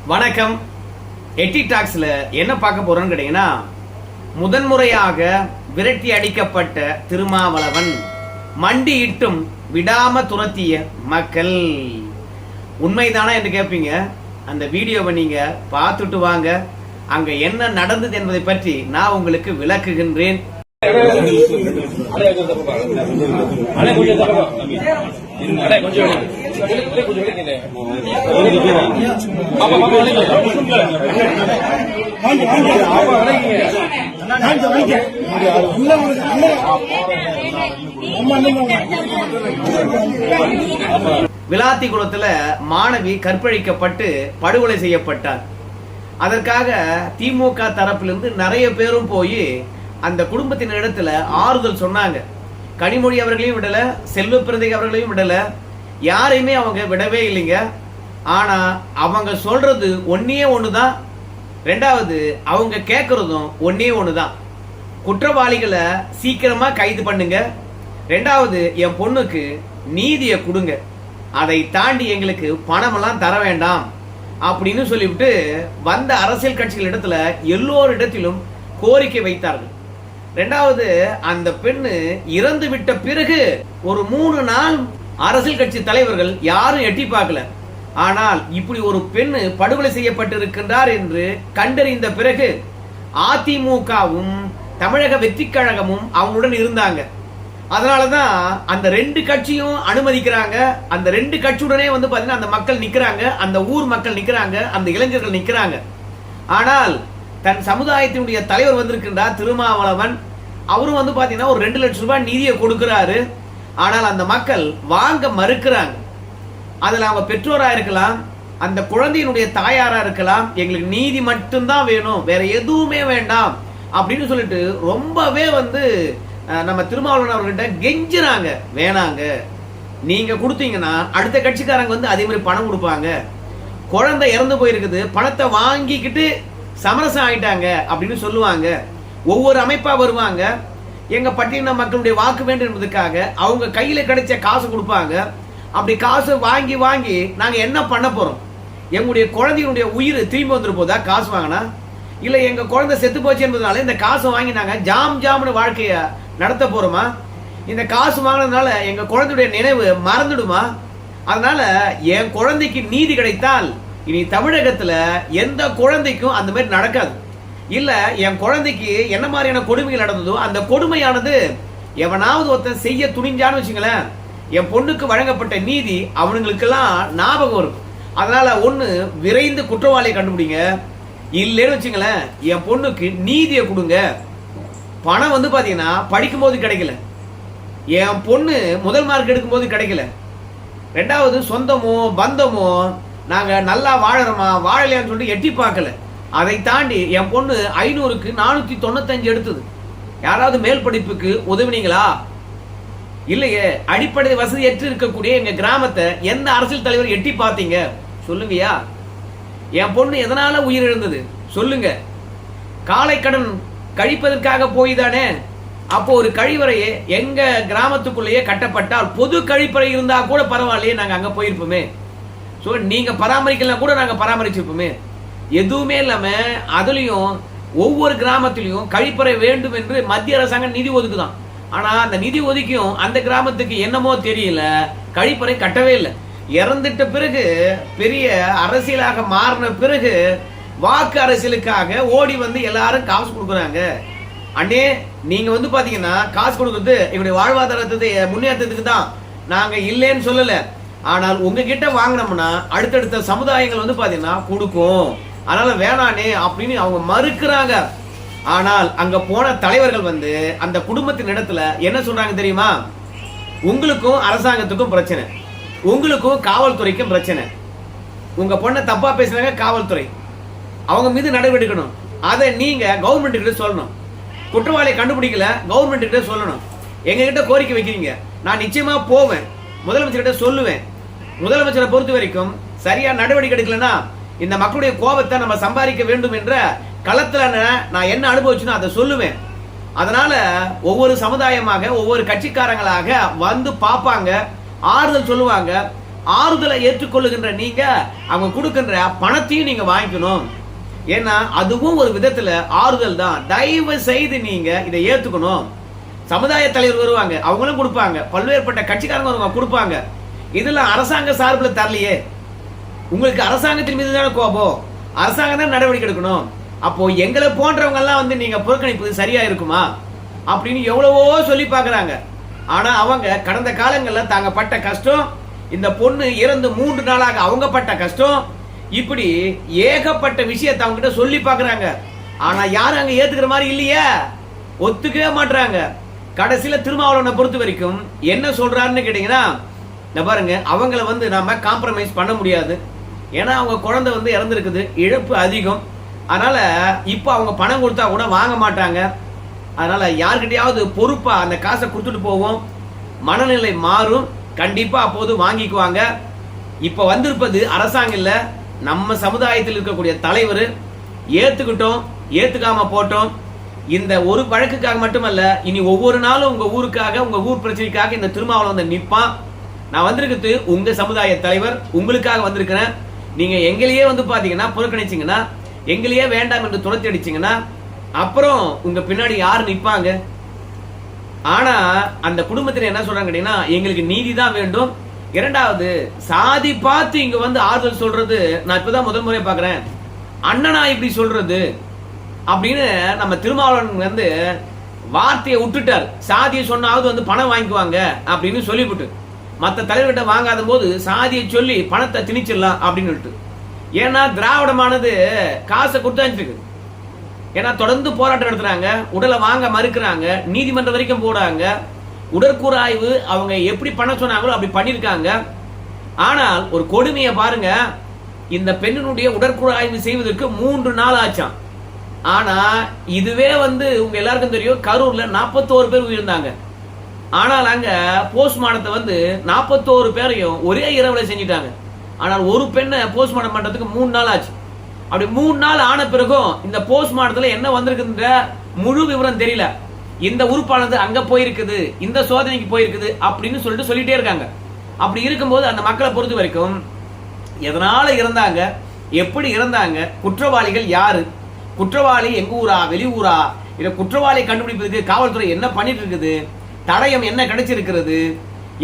வணக்கம். எட்டி டாக்ஸ்ல என்ன பார்க்க போறோம்னு கேட்டீங்கன்னா, முதன்முறையாக விரட்டி அடிக்கப்பட்ட திருமாவளவன் மண்டியிட்டும் விடாம துரத்திய மக்கள். உண்மைதானா என்று கேட்பீங்க. அந்த வீடியோவை நீங்க பார்த்துட்டு வாங்க. அங்க என்ன நடந்தது என்பதை பற்றி நான் உங்களுக்கு விளக்குகின்றேன். விளாத்திகுளத்துல மாணவி கற்பழிக்கப்பட்டு படுகொலை செய்யப்பட்டார். அதற்காக திமுக தரப்பிலிருந்து நிறைய பேரும் போய் அந்த குடும்பத்தின் இடத்துல ஆறுதல் சொன்னாங்க. கனிமொழி அவர்களையும் விடல, செல்வ பிறந்தை அவர்களையும் விடல, யாரையுமே அவங்க விடவே இல்லைங்க. ஆனா அவங்க சொல்றது ஒன்னே ஒண்ணுதான், ரெண்டாவது அவங்க கேட்கறதும் ஒன்னே ஒண்ணுதான். குற்றவாளிகளை சீக்கிரமா கைது பண்ணுங்க, ரெண்டாவது என் பொண்ணுக்கு நீதியை கொடுங்க, அதை தாண்டி எங்களுக்கு பணமெல்லாம் தர வேண்டாம் அப்படின்னு சொல்லிவிட்டு வந்த அரசியல் கட்சிகள் இடத்துல எல்லோரிடத்திலும் கோரிக்கை வைத்தார்கள். ரெண்டாவது, அந்த பெண்ணு இறந்து விட்ட பிறகு ஒரு 3 நாள் அரசியல் கட்சி தலைவர்கள் யாரும் எட்டி பார்க்கல. ஆனால் இப்படி ஒரு பெண்ணு படுகொலை செய்யப்பட்டிருக்கின்றார் என்று கண்டறிந்த பிறகு அதிமுகவும் தமிழக வெற்றி கழகமும் அவங்களுடன் இருந்தாங்க. அதனாலதான் அந்த 2 கட்சியும் அனுமதிக்கிறாங்க. அந்த 2 கட்சியுடனே பாத்தீங்கன்னா அந்த மக்கள் நிக்கிறாங்க, அந்த ஊர் மக்கள் நிக்கிறாங்க, அந்த இளைஞர்கள் நிக்கிறாங்க. ஆனால் தன் சமுதாயத்தினுடைய தலைவர் வந்திருக்கின்றார் திருமாவளவன். அவரும் பாத்தீங்கன்னா ஒரு 2 லட்சம் ரூபாய் நிதியை கொடுக்கிறாரு. ஆனால் அந்த மக்கள் வாங்க மறுக்கிறாங்க. அதுல அவங்க பெற்றோரா இருக்கலாம், அந்த குழந்தையினுடைய தாயாரா இருக்கலாம், எங்களுக்கு நீதி மட்டும்தான் வேணும், வேற எதுவுமே வேண்டாம் அப்படின்னு சொல்லிட்டு ரொம்பவே நம்ம திருமாவளவன் அவர்கிட்ட கெஞ்சுறாங்க. வேணாங்க, நீங்க கொடுத்தீங்கன்னா அடுத்த கட்சிக்காரங்க அதே மாதிரி பணம் கொடுப்பாங்க, குழந்தை இறந்து போயிருக்குது, பணத்தை வாங்கிக்கிட்டு சமரசம் ஆயிட்டாங்க அப்படின்னு சொல்லுவாங்க. ஒவ்வொரு அமைப்பா வருவாங்க, எங்க பட்டியலின மக்களுடைய வாக்கு வேண்டும் என்பதற்காக அவங்க கையில கிடைச்ச காசு கொடுப்பாங்க. அப்படி காசு வாங்கி வாங்கி நாங்க என்ன பண்ண போறோம்? எங்களுடைய குழந்தையினுடைய உயிர் திரும்பி வந்துட்டு போதா காசு வாங்கினா? இல்ல எங்க குழந்தை செத்து போச்சு என்பதனால இந்த காசு வாங்கி நாங்க ஜாம்னு வாழ்க்கைய நடத்த போறோமா? இந்த காசு வாங்கினதுனால எங்க குழந்தையுடைய நினைவு மறந்துடுமா? அதனால என் குழந்தைக்கு நீதி கிடைத்தால் இனி தமிழகத்துல எந்த குழந்தைக்கும் அந்த மாதிரி நடக்காது. இல்ல என் குழந்தைக்கு என்ன மாதிரியான கொடுமைகள் நடந்ததோ அந்த கொடுமையானது எவனாவது ஒருத்தன் செய்ய துணிஞ்சான்னு வச்சுங்களேன், என் பொண்ணுக்கு வழங்கப்பட்ட நீதி அவனுங்களுக்கெல்லாம் ஞாபகம் இருக்கும். அதனால ஒண்ணு விரைந்து குற்றவாளியை கண்டுபிடிங்க, இல்லைன்னு வச்சுங்களேன் என் பொண்ணுக்கு நீதியை கொடுங்க. பணம் பாத்தீங்கன்னா படிக்கும் போது கிடைக்கல, என் பொண்ணு முதல் மார்க் எடுக்கும் போது கிடைக்கல, ரெண்டாவது சொந்தமோ பந்தமோ நாங்க நல்லா வாழறோமா வாழலையான்னு சொல்லிட்டு எட்டி பார்க்கல. அதை தாண்டி என் பொண்ணு 500க்கு 495 எடுத்தது. யாராவது மேல் படிப்புக்கு உதவினீங்களா? இல்லையே. அடிப்படை வசதியற்று இருக்கக்கூடிய எங்க கிராமத்தை எந்த அரசியல் தலைவர் எட்டி பார்த்தீங்க சொல்லுங்கயா? என் பொண்ணு எதனால உயிரிழந்தது சொல்லுங்க? காலை கடன் கழிப்பதற்காக போய் தானே. அப்போ ஒரு கழிவறையே எங்க கிராமத்துக்குள்ளேயே கட்டப்பட்டால் பொது கழிப்பறை இருந்தா கூட பரவாயில்லையே, நாங்க அங்க போயிருப்போமே. சோ நீங்க பராமரிக்கலாம் கூட நாங்க பராமரிச்சிருப்போமே. எதுவுமே இல்லாம அதுலயும் ஒவ்வொரு கிராமத்திலையும் கழிப்பறை வேண்டும் என்று மத்திய அரசாங்கம் நிதி ஒதுக்குதான். ஆனா அந்த நிதி ஒதுக்கியும் அந்த கிராமத்துக்கு என்னமோ தெரியல, கழிப்பறை கட்டவே இல்லை. இறந்துட்ட பிறகு பெரிய அரசியலாக மாறின பிறகு வாக்கு அரசியலுக்காக ஓடி எல்லாரும் காசு கொடுக்குறாங்க. அண்ணே நீங்க பாத்தீங்கன்னா காசு கொடுக்குறது எங்களுடைய வாழ்வாதாரத்தை முன்னேற்றத்துக்கு தான், நாங்க இல்லைன்னு சொல்லல. ஆனால் உங்ககிட்ட வாங்கினோம்னா அடுத்தடுத்த சமுதாயங்கள் பாத்தீங்கன்னா கொடுக்கும், அதனால வேணானே அப்படின்னு அவங்க மறுக்கிறாங்க. ஆனால் அங்க போன தலைவர்கள் அந்த குடும்பத்தின் இடத்துல என்ன சொல்றாங்க தெரியுமா? உங்களுக்கும் அரசாங்கத்துக்கும் பிரச்சனை, உங்களுக்கும் காவல்துறைக்கும் பிரச்சனை. உங்க பொண்ணை தப்பா பேசுறாங்க காவல்துறை, அவங்க மீது நடவடிக்கை எடுக்கணும். அதை நீங்க கவர்மெண்ட் கிட்ட சொல்லணும். குற்றவாளியை கண்டுபிடிக்கல கவர்மெண்ட் கிட்ட சொல்லணும். எங்க கிட்ட கோரிக்கை வைக்கிறீங்க, நான் நிச்சயமா போவேன், முதலமைச்சர்கிட்ட சொல்லுவேன். முதலமைச்சரை பொறுத்த வரைக்கும் சரியா நடவடிக்கை எடுக்கலன்னா இந்த மக்களுடைய கோபத்தை நம்ம சம்பாதிக்க வேண்டும் என்ற களத்துல நான் என்ன அனுபவிச்சுன்னு அதை சொல்லுவேன். அதனால ஒவ்வொரு சமுதாயமாக ஒவ்வொரு கட்சிக்காரங்களாக பார்ப்பாங்க, ஆறுதல் சொல்லுவாங்க. ஆறுதலை ஏற்றுக்கொள்ளுகின்ற நீங்க அவங்க கொடுக்கின்ற பணத்தையும் நீங்க வாங்கிக்கணும். ஏன்னா அதுவும் ஒரு விதத்துல ஆறுதல் தான். தயவு செய்து நீங்க இதை ஏத்துக்கணும். சமுதாய தலைவர் வருவாங்க, அவங்களும் கொடுப்பாங்க, பல்வேறுபட்ட கட்சிக்காரங்க வருவாங்க, கொடுப்பாங்க. இதெல்லாம் அரசாங்க சார்பில் தரலையே. உங்களுக்கு அரசாங்கத்தின் மீது தானே கோபம், அரசாங்கம் தான் நடவடிக்கை எடுக்கணும். அப்போ எங்களை போன்றவங்க எல்லாம் வந்து நீங்க புறக்கணிப்பது சரியா இருக்குமா அப்படின்னு எவ்வளவோ சொல்லி பாக்குறாங்க. ஆனா அவங்க கடந்த காலங்கள்ல தாங்க பட்ட கஷ்டம், இந்த பொண்ணு இறந்து 3 நாளாக அவங்க பட்ட கஷ்டம், இப்படி ஏகப்பட்ட விஷயத்தை அவங்க கிட்ட சொல்லி பாக்குறாங்க. ஆனா யாரும் அங்க ஏத்துக்கிற மாதிரி இல்லையே, ஒத்துக்கவே மாட்டாங்க. கடைசியில திருமாவளவனை பொறுத்த வரைக்கும் என்ன சொல்றாருன்னு கேட்டீங்கன்னா, இந்த பாருங்க, அவங்கள வந்து நாம காம்ப்ரமைஸ் பண்ண முடியாது. ஏன்னா அவங்க குழந்தை வந்து இறந்துருக்குது, இழப்பு அதிகம். அதனால இப்ப அவங்க பணம் கொடுத்தா கூட வாங்க மாட்டாங்க. அதனால யார்கிட்டயாவது பொறுப்பா அந்த காசை கொடுத்துட்டு போவோம், மனநிலை மாறும், கண்டிப்பா அப்போது வாங்கிக்குவாங்க. இப்ப வந்திருப்பது அரசாங்கம் இல்ல, நம்ம சமுதாயத்தில் இருக்கக்கூடிய தலைவர். ஏத்துக்கிட்டோம், ஏத்துக்காம போட்டோம். இந்த ஒரு வழக்குக்காக மட்டுமல்ல, இனி ஒவ்வொரு நாளும் உங்க ஊருக்காக, உங்க ஊர் பிரச்சனைக்காக இந்த திருமாவளவன் வந்து நிப்பான். நான் வந்திருக்கிறது உங்க சமுதாய தலைவர், உங்களுக்காக வந்திருக்கிறேன். நீங்க எங்களையே வந்து பாத்தீங்கன்னா புறக்கணிச்சீங்கன்னா, எங்களையே வேண்டாம் என்று துரத்தி அடிச்சீங்கன்னா, அப்புறம் உங்க பின்னாடி யார் நிப்பாங்க? ஆனா அந்த குடும்பத்தினர் என்ன சொல்றாங்க கேட்டீங்கன்னா, எங்களுக்கு நீதி தான் வேண்டும். இரண்டாவது, சாதி பார்த்து இங்க வந்து ஆறுதல் சொல்றது நான் இப்பதான் முதல் முறை பாக்குறேன். அண்ணனா இப்படி சொல்றது அப்படின்னு நம்ம திருமாவளவன் வந்து வார்த்தையை விட்டுட்டார். சாதியை சொன்னாவது வந்து பணம் வாங்கிக்குவாங்க அப்படின்னு சொல்லிவிட்டு, மற்ற தலைவர்கிட்ட வாங்காத போது சாதியை சொல்லி பணத்தை திணிச்சிடலாம் அப்படின்னு. ஏன்னா திராவிடமானது காசை கொடுத்தாச்சு. ஏன்னா தொடர்ந்து போராட்டம் நடத்துறாங்க, உடலை வாங்க மறுக்கிறாங்க, நீதிமன்றம் வரைக்கும் போறாங்க, உடற்கூறாய்வு அவங்க எப்படி பண்ண சொன்னாங்களோ அப்படி பண்ணிருக்காங்க. ஆனால் ஒரு கொடுமையை பாருங்க, இந்த பெண்ணினுடைய உடற்கூறாய்வு செய்வதற்கு 3 நாள் ஆச்சாம். ஆனா இதுவே வந்து உங்க எல்லாருக்கும் தெரியும், கரூர்ல 41 பேர் உயிர்ந்தாங்க. ஆனால் அங்க போஸ்ட்மார்ட்டத்தை வந்து 41 பேரையும் ஒரே இரவுல செஞ்சிட்டாங்க. ஆனால் ஒரு பெண்ணை போஸ்ட்மார்ட்டம் பண்றதுக்கு 3 நாள் ஆச்சு. அப்படி 3 நாள் ஆன பிறகும் இந்த போஸ்ட்மார்ட்டத்துல என்ன வந்திருக்குன்ற முழு விவரம் தெரியல. இந்த உறுப்பானது அங்க போயிருக்குது, இந்த சோதனைக்கு போயிருக்குது அப்படின்னு சொல்லிட்டே இருக்காங்க. அப்படி இருக்கும்போது அந்த மக்களை பொறுத்த வரைக்கும் எதனால இறந்தாங்க, எப்படி இறந்தாங்க, குற்றவாளிகள் யாரு, குற்றவாளி எங்க ஊரா வெளியூரா, இல்ல குற்றவாளி கண்டுபிடிப்பதற்கு காவல்துறை என்ன பண்ணிட்டு இருக்குது, தடயம் என்ன கிடைச்சிருக்கிறது,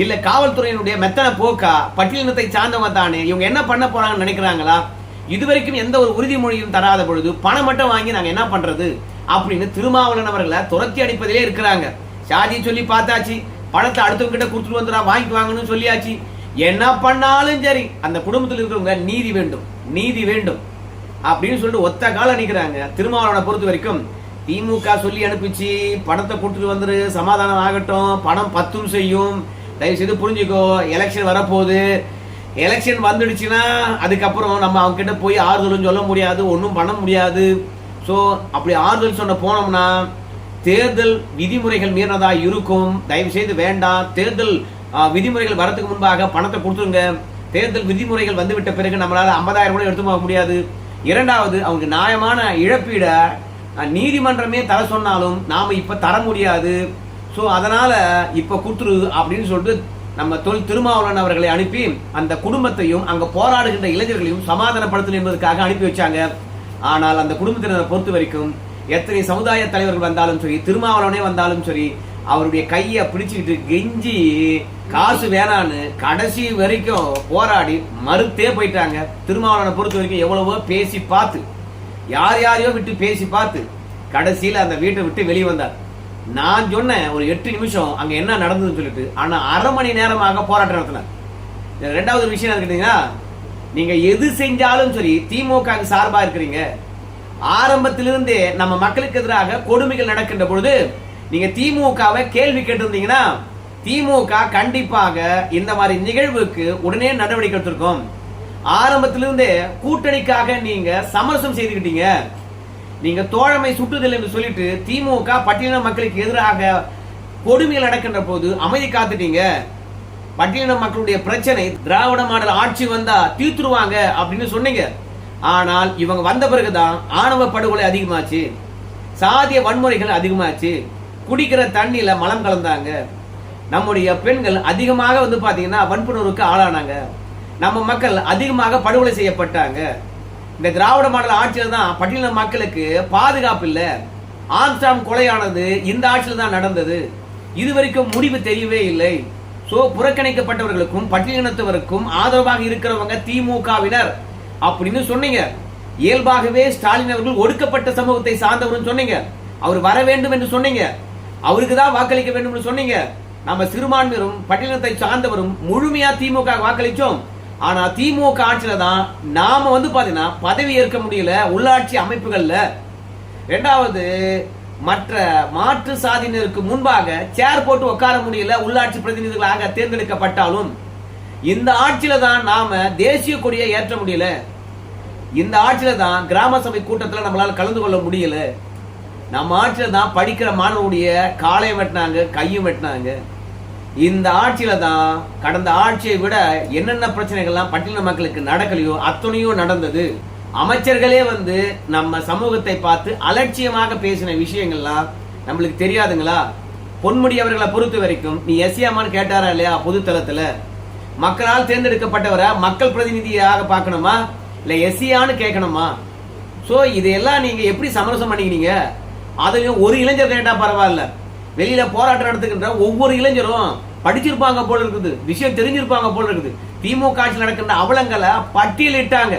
இல்ல காவல்துறையினுடைய மெத்தன போக்கா, பட்டியலினத்தை சார்ந்தவங்க தானே இவங்க என்ன பண்ண போறாங்கன்னு நினைக்கிறாங்களா, இதுவரைக்கும் எந்த ஒரு உறுதிமொழியும் தராத பொழுது பணம் மட்டும் வாங்கி நாங்க என்ன பண்றது அப்படின்னு திருமாவளவன் அவர்களை துரத்தி அடிப்பதிலே இருக்கிறாங்க. சாதி சொல்லி பார்த்தாச்சு, பணத்தை அடுத்தவங்க கிட்ட கொடுத்துட்டு வந்துடா வாங்கிக்குவாங்கன்னு சொல்லியாச்சு. என்ன பண்ணாலும் சரி அந்த குடும்பத்தில் இருக்கிறவங்க நீதி வேண்டும், நீதி வேண்டும் அப்படின்னு சொல்லிட்டு ஒத்த கால நிக்கிறாங்க. திருமாவளவனை பொறுத்த வரைக்கும் திமுக சொல்லி அனுப்பிச்சு பணத்தை கொடுத்துட்டு வந்துரு, சமாதானம் ஆகட்டும், பணம் 10 செய்யும், தயவு செய்து புரிஞ்சுக்கோ, எலெக்ஷன் வரப்போகுது, எலெக்ஷன் வந்துடுச்சுன்னா அதுக்கப்புறம் நம்ம அவங்க கிட்ட போய் ஆறுதலும் சொல்ல முடியாது, ஒன்றும் பண்ண முடியாது. ஸோ அப்படி ஆறுதல் சொன்ன போனோம்னா தேர்தல் விதிமுறைகள் மீறினதா இருக்கும். தயவு செய்து வேண்டாம். தேர்தல் விதிமுறைகள் வரதுக்கு முன்பாக பணத்தை கொடுத்துருங்க. தேர்தல் விதிமுறைகள் வந்துவிட்ட பிறகு நம்மளால 50,000 கூட எடுத்து போக முடியாது. இரண்டாவது, அவங்க நியாயமான இழப்பீட நீதிமன்றமே தர சொன்னாலும் நாம இப்ப தர முடியாது. ஸோ அதனால இப்ப கொடுத்துரு அப்படின்னு சொல்லிட்டு நம்ம திருமாவளவன் அவர்களை அனுப்பி அந்த குடும்பத்தையும் அங்க போராடுகின்ற இளைஞர்களையும் சமாதானப்படுத்தணும் என்பதற்காக அனுப்பி வச்சாங்க. ஆனால் அந்த குடும்பத்தினரை பொறுத்த வரைக்கும் எத்தனை சமுதாய தலைவர்கள் வந்தாலும் சரி, திருமாவளவனே வந்தாலும் சரி, அவருடைய கையை பிடிச்சுக்கிட்டு கெஞ்சி காசு வேணான்னு கடைசி வரைக்கும் போராடி மறுத்தே போயிட்டாங்க. திருமாவளவனை பொறுத்த வரைக்கும் எவ்வளவோ பேசி பார்த்து, யார் யாரையோ விட்டு பேசி பார்த்து கடைசியில் அந்த வீட்டை விட்டு வெளியே வந்தார். நான் சொன்னேன் ஒரு 8 நிமிஷம் அங்க என்ன நடந்ததுன்னு சொல்லிட்டு, ஆனா அரை மணி நேரமாக போராட்டம் நடத்தினார். ரெண்டாவது விஷயம் என்ன கேட்டீங்கன்னா, நீங்க எது செஞ்சாலும் சரி திமுக சார்பா இருக்கிறீங்க. ஆரம்பத்திலிருந்தே நம்ம மக்களுக்கு எதிராக கொடுமைகள் நடக்கின்ற பொழுது நீங்க திமுகவை கேள்வி கேட்டிருந்தீங்கன்னா திமுக கண்டிப்பாக இந்த மாதிரி நிகழ்வுக்கு உடனே நடவடிக்கை எடுத்திருக்கும். ஆரம்பத்திலிருந்தே கூட்டணிக்காக நீங்க சமரசம் செய்துக்கிட்டீங்க. நீங்க தோழமை சுட்டுதல் என்று சொல்லிட்டு திமுக பட்டியலின மக்களுக்கு எதிராக கொடுமைகள் நடக்கின்ற போது அமைதி காத்துட்டீங்க. பட்டியலின மக்களுடைய பிரச்சனை திராவிட மாடல் ஆட்சி வந்தா தீர்த்துருவாங்க அப்படின்னு சொன்னீங்க. ஆனால் இவங்க வந்த பிறகுதான் ஆணவ படுகொலை அதிகமாச்சு, சாதிய வன்முறைகள் அதிகமாச்சு, குடிக்கிற தண்ணியில மலம் கலந்தாங்க, நம்முடைய பெண்கள் அதிகமாக வந்து பாத்தீங்கன்னா வன்புணர்வுக்கு ஆளானாங்க. நம்ம மக்கள் அதிகமாக படுகொலை செய்யப்பட்டாங்க. இந்த திராவிட மாடல் ஆட்சியில தான் பட்டியலின மக்களுக்கு பாதுகாப்பு இல்ல. ஆம்ஸ்டாங் கொலையானது இந்த ஆட்சியில தான் நடந்தது. இதுவரைக்கும் முடிவு தெரியவே இல்லை. சோ புறக்கணிக்கப்பட்டவர்களுக்கும் பட்டியலினத்தவருக்கும் ஆதரவாக இருக்கிறவங்க திமுகவினர் அப்படின்னு சொன்னீங்க. இயல்பாகவே ஸ்டாலின் அவர்கள் ஒடுக்கப்பட்ட சமூகத்தை சார்ந்தவர் சொன்னீங்க. அவர் வர வேண்டும் என்று சொன்னீங்க. அவருக்கு தான் வாக்களிக்க வேண்டும் என்று சொன்னீங்க. நம்ம சிறுபான்மையரும் பட்டியலினத்தை சார்ந்தவரும் முழுமையா திமுக வாக்களிச்சோம். ஆனா திமுக ஆட்சியில தான் நாம பாத்தீங்கன்னா பதவி ஏற்க முடியல. உள்ளாட்சி அமைப்புகள்ல இரண்டாவது மற்ற மாற்று சாதியினருக்கு முன்பாக சேர் போட்டு உட்கார முடியல. உள்ளாட்சி பிரதிநிதிகளாக தேர்ந்தெடுக்கப்பட்டாலும் இந்த ஆட்சியில தான் நாம தேசிய கொடியை ஏற்ற முடியல. இந்த ஆட்சியில தான் கிராம சபை கூட்டத்தில் நம்மளால கலந்து கொள்ள முடியல. நம்ம ஆட்சியில தான் படிக்கிற மாணவனுடைய காலையும் வெட்டினாங்க, கையும் வெட்டினாங்க. இந்த ஆட்சியில தான் கடந்த ஆட்சியை விட என்னென்ன பிரச்சனைகள்லாம் பட்டியலின மக்களுக்கு நடக்கலையோ அத்தனையோ நடந்தது. அமைச்சர்களே நம்ம சமூகத்தை பார்த்து அலட்சியமாக பேசின விஷயங்கள்லாம் நம்மளுக்கு தெரியாதுங்களா? பொன்முடி அவர்களை பொறுத்த வரைக்கும் நீ எஸ்சியாமான்னு கேட்டாரா இல்லையா? பொதுத்தளத்துல மக்களால் தேர்ந்தெடுக்கப்பட்டவரை மக்கள் பிரதிநிதியாக பார்க்கணுமா இல்ல எஸ்சியான்னு கேட்கணுமா? சோ இதெல்லாம் நீங்க எப்படி சமரசம் பண்ணிக்கிறீங்க? அதையும் ஒரு இளைஞர் கேட்டா பரவாயில்ல, வெளியில போராட்டம் நடத்துகின்ற ஒவ்வொரு இளைஞரும் படிச்சிருப்பாங்க போல இருக்குது, விஷயம் தெரிஞ்சிருப்பாங்க போல இருக்குது. திமுக ஆட்சியில் நடக்கின்ற அவலங்களை பட்டியலிட்டாங்க.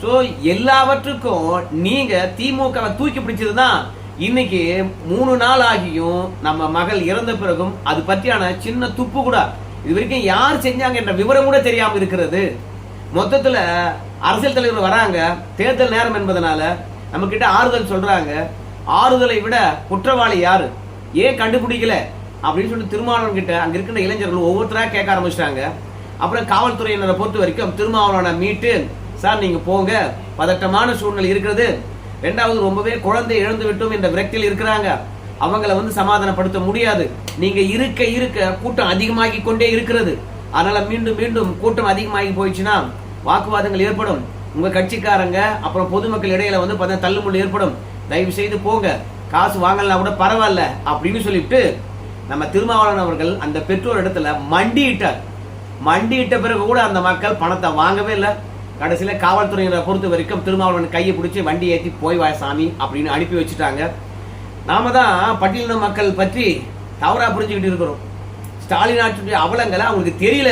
சோ எல்லாவற்றுக்கும் நீங்க திமுக தூக்கி பிடிச்சதுதான். இன்னைக்கு 3 நாள் ஆகியும் நம்ம மகள் இறந்த பிறகும் அது பற்றியான சின்ன துப்பு கூட இது வரைக்கும் யார் செஞ்சாங்க என்ற விவரம் கூட தெரியாம இருக்கிறது. மொத்தத்துல அரசியல் தலைவர் வராங்க, தேர்தல் நேரம் என்பதனால நம்ம கிட்ட ஆறுதல் சொல்றாங்க. ஆறுதலை விட குற்றவாளி யாரு, ஏன் கண்டுபிடிக்கல அப்படின்னு சொல்லி திருமாவளவன் கிட்ட அங்க இருக்கிற இளைஞர்கள் ஒவ்வொருத்தரா கேட்க ஆரம்பிச்சிட்டாங்க. அப்புறம் காவல்துறையினரை பொறுத்த வரைக்கும் திருமாவளவனை மீட்டு, சார் நீங்க போங்க, பதட்டமான சூழ்நிலை இருக்கிறது. ரெண்டாவது ரொம்பவே குழந்தை இழந்து விட்டோம் என்ற விரக்தியில் இருக்கிறாங்க, அவங்களை சமாதானப்படுத்த முடியாது. நீங்க இருக்க இருக்க கூட்டம் அதிகமாகி கொண்டே இருக்கிறது. அதனால மீண்டும் மீண்டும் கூட்டம் அதிகமாகி போயிடுச்சுன்னா வாக்குவாதங்கள் ஏற்படும். உங்க கட்சிக்காரங்க அப்புறம் பொதுமக்கள் இடையில தள்ளுமுள்ளு ஏற்படும். தயவு செய்து போங்க, காசு வாங்கலாம் கூட பரவாயில்ல அப்படின்னு சொல்லிட்டு நம்ம திருமாவளவன் அவர்கள் அந்த பெற்றோர் இடத்துல மண்டியிட்டார். மண்டியிட்ட பிறகு கூட அந்த மக்கள் பணத்தை வாங்கவே இல்லை. கடைசியில காவல்துறையினரை பொறுத்த வரைக்கும் திருமாவளவன் கையை பிடிச்சி வண்டி ஏற்றி போய் வா சாமி அப்படின்னு அனுப்பி வச்சுட்டாங்க. நாம தான் பட்டியலின மக்கள் பற்றி தவறா புரிஞ்சுக்கிட்டு இருக்கிறோம். ஸ்டாலின் ஆட்சியுடைய அவலங்களை அவங்களுக்கு தெரியல,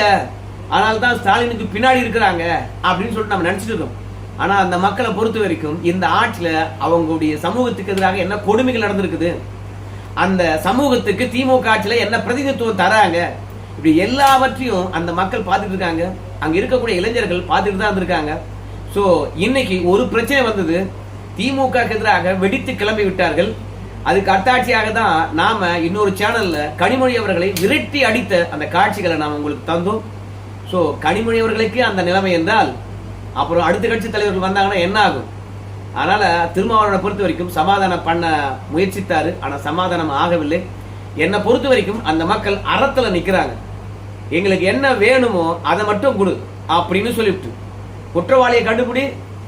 அதனால தான் ஸ்டாலினுக்கு பின்னாடி இருக்கிறாங்க அப்படின்னு சொல்லிட்டு நம்ம நினைச்சிட்டு இருக்கோம். ஆனா அந்த மக்களை பொறுத்த வரைக்கும் இந்த ஆட்சியில அவங்களுடைய சமூகத்துக்கு எதிராக என்ன கொடுமைகள் நடந்திருக்குது, அந்த சமூகத்துக்கு திமுக ஆட்சியில என்ன பிரதிநிதித்துவம் தராங்க, இப்படி எல்லாவற்றையும் அந்த மக்கள் பார்த்துட்டு இருக்காங்க. அங்க இருக்கக்கூடிய இளைஞர்கள் பார்த்துட்டு தான் இருந்திருக்காங்க. சோ இன்னைக்கு ஒரு பிரச்சனை வந்தது, திமுக எதிராக வெடித்து கிளம்பி விட்டார்கள். அதுக்கு அத்தாட்சியாக தான் நாம இன்னொரு சேனல்ல கனிமொழி அவர்களை விரட்டி அடித்த அந்த காட்சிகளை நாம உங்களுக்கு தந்தோம். சோ கனிமொழி அவர்களுக்கு அந்த நிலைமை என்றால் அப்புறம் அடுத்த கட்சி தலைவர்கள் வந்தாங்கன்னா என்ன ஆகும்? அதனால திருமாவளவனை பொறுத்த வரைக்கும் சமாதானம் பண்ண முயற்சித்தாரு, ஆனா சமாதானம் ஆகவில்லை. என்னை பொறுத்த வரைக்கும் அந்த மக்கள் அறத்துல நிக்கிறாங்க. எங்களுக்கு என்ன வேணுமோ அதை மட்டும் கொடு அப்படின்னு சொல்லிவிட்டு, குற்றவாளியை கண்டுபிடி,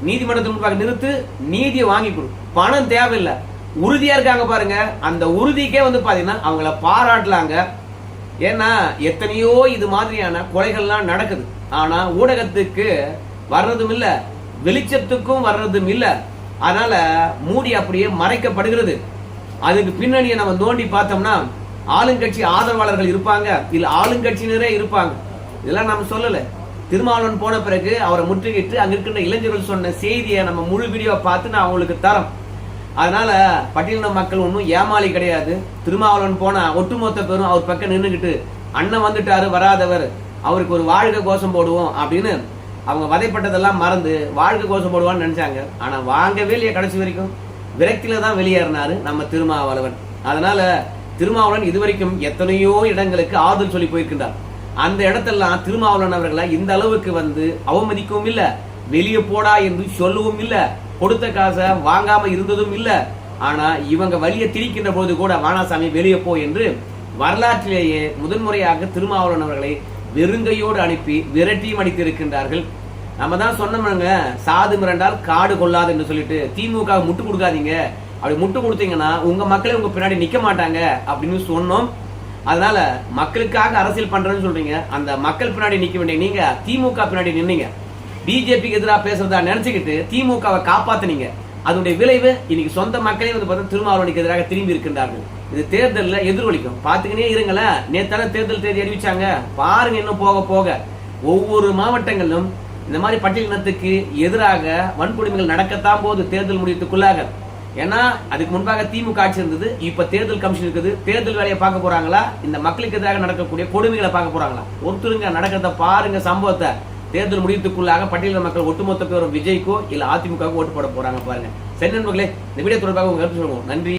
நீதிமன்றத்தின் முன்பாக நிறுத்து, நீதியை வாங்கி கொடு, பணம் தேவையில்லை, உறுதியா இருக்காங்க பாருங்க. அந்த உறுதிக்கே பாத்தீங்கன்னா அவங்கள பாராட்டலாங்க. ஏன்னா எத்தனையோ இது மாதிரியான கொலைகள்லாம் நடக்குது, ஆனா ஊடகத்துக்கு வர்றதும் இல்ல, வெளிச்சத்துக்கும் வர்றதும் இல்ல. அதனால மூடி அப்படியே மறைக்கப்படுகிறது. அதுக்கு பின்னணியை நம்ம நோண்டி பார்த்தோம்னா ஆளுங்கட்சி ஆதரவாளர்கள் இருப்பாங்க, இல்ல ஆளுங்கட்சியினரே இருப்பாங்க. இதெல்லாம் நம்ம சொல்லல. திருமாவளவன் போன பிறகு அவரை முற்றுகிட்டு அங்க இருக்கின்ற இளைஞர்கள் சொன்ன செய்தியை நம்ம முழு வீடியோ பார்த்து நான் அவங்களுக்கு தரோம். அதனால பட்டியலின மக்கள் ஒன்றும் ஏமாளி கிடையாது. திருமாவளவன் போனா ஒட்டுமொத்த பேரும் அவர் பக்கம் நின்றுகிட்டு அண்ணன் வந்துட்டாரு வராதவர், அவருக்கு ஒரு வாழ்க கோஷம் போடுவோம் அப்படின்னு அவங்க வதைப்பட்டதெல்லாம் மறந்து வாழ்க கோஷம் போடுவான்னு நினைச்சாங்க. ஆனா வாங்கவே இல்லையா, கடைசி வரைக்கும் விரக்தியில தான் வெளியேறினாரு நம்ம திருமாவளவன். அதனால திருமாவளவன் இதுவரைக்கும் எத்தனையோ இடங்களுக்கு ஆறுதல் சொல்லி போயிருக்கின்றார். அந்த இடத்தெல்லாம் திருமாவளவன் அவர்களை இந்த அளவுக்கு அவமதிக்கவும் இல்ல, வெளியே போடா என்று சொல்லவும் இல்ல, கொடுத்த காசை வாங்காம இருந்ததும் இல்ல. ஆனா இவங்க வழியை திரிக்கின்ற போது கூட வானாசாமி வெளியே போ என்று வரலாற்றிலேயே முதன்முறையாக திருமாவளவன் அவர்களை வெறுங்கையோடு அனுப்பி விரட்டியும் அடித்து இருக்கின்றார்கள். நம்ம தான் சொன்னோம்ங்க, சாது மிரண்டால் காடு கொள்ளாது என்று சொல்லிட்டு திமுக முட்டு கொடுக்காதீங்க, அப்படி முட்டு கொடுத்தீங்கன்னா உங்க மக்களே உங்க பின்னாடி நிக்க மாட்டாங்க அப்படின்னு சொன்னோம். அதனால மக்களுக்காக அரசியல் பண்றேன்னு சொல்றீங்க. அந்த மக்கள் பின்னாடி நிக்க வேண்டிய நீங்க திமுக பின்னாடி நின்னீங்க. பிஜேபிக்கு எதிராக பேசுறதா நினைச்சுக்கிட்டு திமுகவை காப்பாத்தினீங்க. அதனுடைய விளைவு இன்னைக்கு சொந்த மக்களே வந்து பார்த்தா திருமாவளவனுக்கு எதிராக திரும்பி இருக்கின்றார்கள். இது தேர்தலில் எதிரொலிக்கும். பாத்துக்கினே இருங்களேன். நேத்தான தேர்தல் தேதி அறிவிச்சாங்க பாருங்க. இன்னும் போக போக ஒவ்வொரு மாவட்டங்களிலும் இந்த மாதிரி பட்டியலினத்துக்கு எதிராக வன்கொடுமைகள் நடக்கத்தான் போது தேர்தல் முடியத்துக்குள்ளாக. ஏன்னா அதுக்கு முன்பாக திமுக ஆட்சி இருந்தது. இப்ப தேர்தல் கமிஷன் இருக்குது. தேர்தல் வேலையை பார்க்க போறாங்களா, இந்த மக்களுக்கு எதிராக நடக்கக்கூடிய கொடுமைகளை பார்க்க போறாங்களா? ஒருத்தருங்க நடக்கிறத பாருங்க. சம்பவத்தை தேர்தல் முடியத்துக்குள்ளாக பட்டியலின மக்கள் ஒட்டுமொத்த பேரும் விஜய்க்கோ இல்ல அதிமுகவோ ஓட்டு போட போறாங்க பாருங்க. சரி நண்பர்களே, இந்த வீடியோ தொடர்பாக உங்க கருத்து சொல்லுவோம். நன்றி.